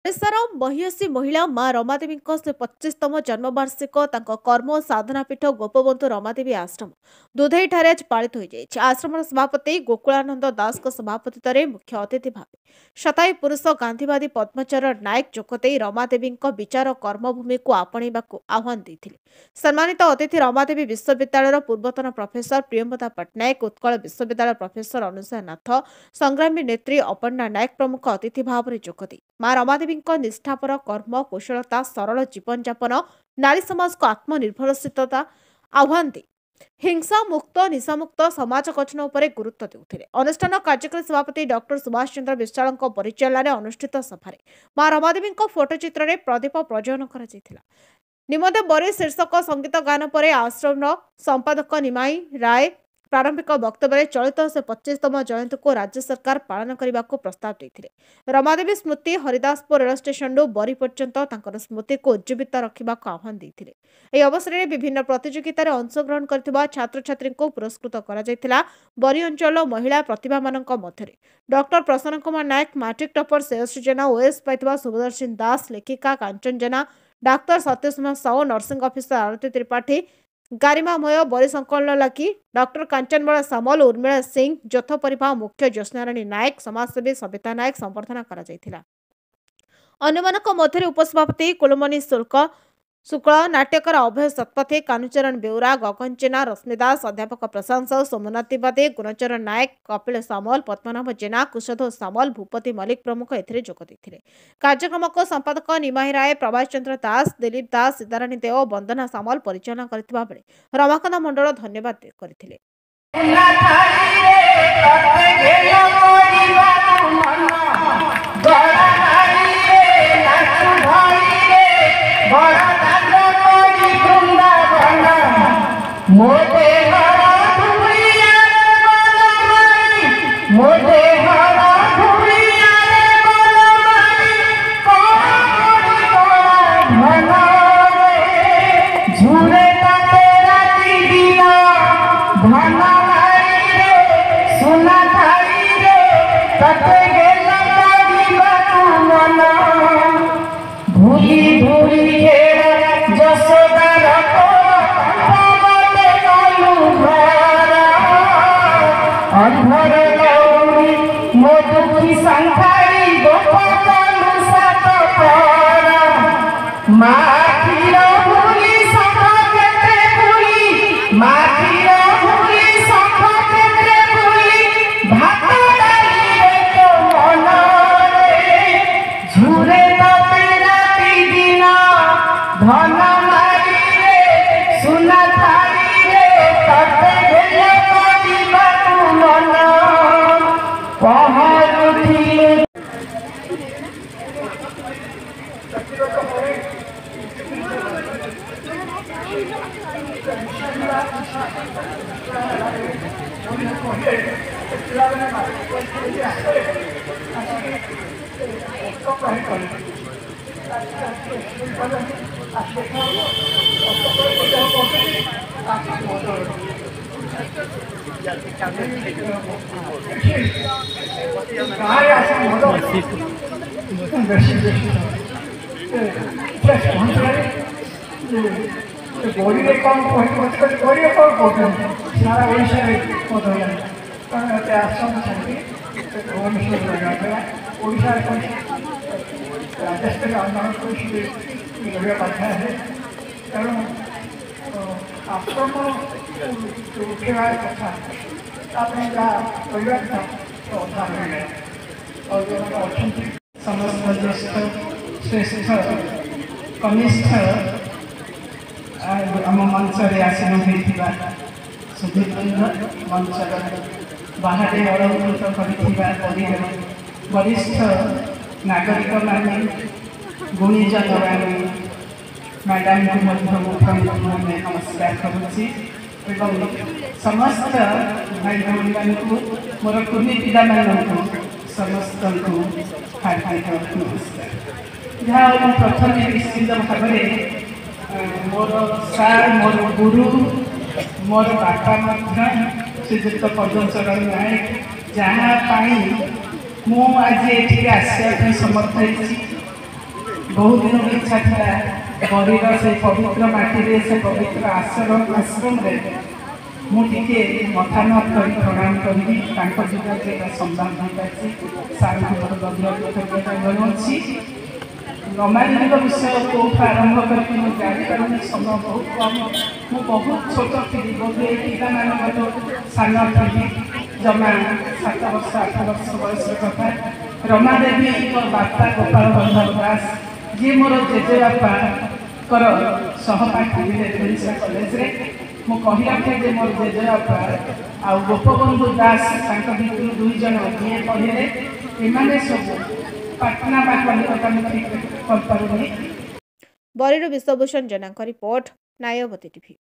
ओडिशार महिषी महिला माँ रमादेवी से 25तम जन्मवार्षिक कर्म और साधना पीठ गोपबंधु रमादेवी आश्रम दुधई ठारे आज पालित हो आश्रम सभापति गोकुलानंद दास सभापति मुख्य अतिथि भाव शतायु पुरुष गांधीवादी पद्मचरण नायक जोगदे रमादेवी विचार कर्मभूमि को आपणा आह्वान देते सम्मानित अतिथि रमादेवी विश्वविद्यालय पूर्वतन प्रोफेसर प्रियंवदा पट्टनायक उत्कल विश्वविद्यालय प्रोफेसर अनुसया नाथ संग्रामी नेत्री अपर्णा नायक प्रमुख अतिथि भाव में जोगदे माँ रमादेवी निष्ठापर कर्म कुशलता सरल जीवन यापन नारी समाज को आत्मनिर्भरशीलता आह्वान दे हिंसा मुक्त निशामुक्त समाज गठन उपर गुरुत्व देउथिले अनुष्ठान कार्यक्रम सभापति डॉक्टर सुभाष चंद्र विशाल परिचालन अनुष्ठित सभारे माँ रमादेवी फोटोचित्र में प्रदीप प्रज्वलन कर निमंते बरी शीर्षक संगीत गान पर आश्रम संपादक निमाई राय प्रारंभिक वक्तव्य चलित से 25तम जयंती को राज्य सरकार पालन करने को प्रस्ताव देते रमादेवी स्मृति हरिदासपुर रेल स्टेशन बरी पर्यंत स्मृति को उज्जीवित रखा आह्वान देते यह अवसर में विभिन्न प्रतियोगितार अंशग्रहण कर छात्र छात्री को पुरस्कृत कर बरी अंचल महिला प्रतिभा मध्य डॉक्टर प्रसन्न कुमार नायक मैट्रिक टॉपर श्रेयसी जेना ओएस पाई शुभदर्शन दास लेखिका कांचन जेना डाक्तर सत्यसुमा साहू नर्सिंग ऑफिसर आरती त्रिपाठी गारिमामय बरी संकलन लगी डॉक्टर कांचनबाला सामल उर्मिला सिंह जोथ परिभा मुख्य ज्योत्स्नाराणी नायक समाजसेवी सविता नायक संबर्धना करा अन्यमानक मध्य उपसभापति कुलमणि शुक्ल नाट्यकार अभय शतपथी कानुचरण बेउरा गगन जेना रश्मि दास अध्यापक प्रशांत साहू सोमनाथ तिवारी गुणचरण नायक कपिल सामल पद्मनाभ जेना कुशधर सामल भूपति मल्लिक प्रमुख जोगदे कार्यक्रम को संपादक निमाही राय प्रभाष चंद्र दास दिलीप दास सीताराणी देव वंदना सामल परिचालन करथिबा बेले रमाकांत मंडल धन्यवाद करथिले। समस्त ज्येष्ठ श्रेष्ठ कनिष्ठ आम मंच आसन होता सुधीबृंद मंचर बाहर अलंकृत कर वरिष्ठ नागरिक मान गुणीजन मान मैडम को मुख्यमंत्री नमस्कार करुच्ची समस्त भाई भौणी मान मोर कुनी पिला समस्त हार्दिक नमस्कार। जहाँ प्रथम निश्चित भाव में मोर सार मोर गुरु मोर बापा श्रीजुक्त पद्मचरण नायक जहाँ मु आज ये आसवाई समर्थ बहुत दिन इच्छा था बरीर से पवित्र माटी से पवित्र आश्रम मुझे मथानथ कर प्रणाम करी संवाद हो पासी सार गभीर जनावि रमादेवी विषय कौट आरंभ करके जापारे समय बहुत कम मु बहुत छोट थी बोधे पिला सान थी जमा 7 वर्ष 8 वर्ष बयस कथा रमादेवी बापा गोपाल बल्लभ दास जी मोर जेजेबापा सहपाठी रेभेन्सा कॉलेज रे मु कहि रखे जे मोर जेजेबापा आ गोपबंधु दास भितर 2 जन बीए पढ़े एमाने सब पाटना बा कलिकता में ठीक कर पारे। बरीर विश्वभूषण जेना रिपोर्ट नायवती टीवी।